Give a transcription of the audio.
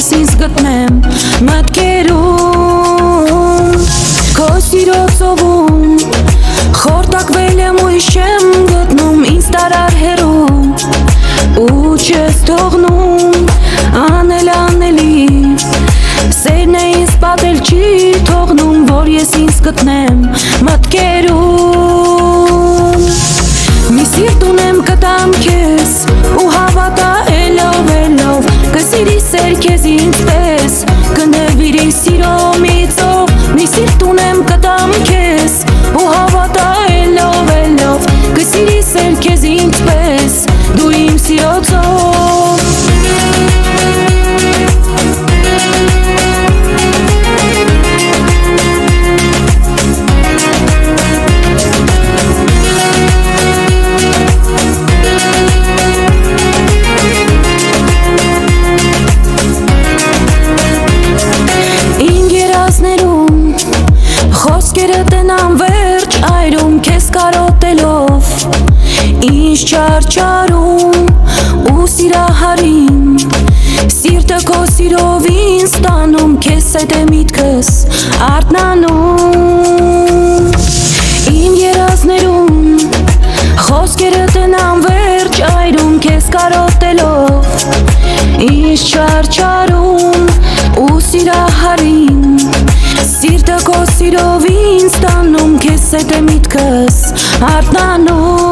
ես ինձ գտնեմ մտքերում Քո սիրո ծովում խորտակվել եմ ու չեմ գտնում ինձ տարար հեռու ու չես թողնում անել անելի Սերն է ինձ պատել չի թողնում որ ես ինձ գտնեմ մտքերում Մի սիրտ ունեմ կտամ քեզ ու հավատա έλով Կսիրի սեր քեզ ինձպես կնվիրի սիրո միծով Մի սիրտ ունեմ կտամ քեզ ու հավատա έλով Կսիրի սեր քեզ ինձպես դու իմ սիրո ծով Խոսքերդ են անվերջ այրում քեզ կարոտելով Ինչ չարչարում ու սիրահարին Սիրտը քո սիրով ինձ տանում քեզ հետ է միտքս արթնանում Իմ երազներում խոսքերդ են անվերջ այրում քեզ կարոտելով Ինչ չարչարում ու սիրահարին Սիրտը քո սիրով ինձ տանում քեզ հետ է միտքս արթնանում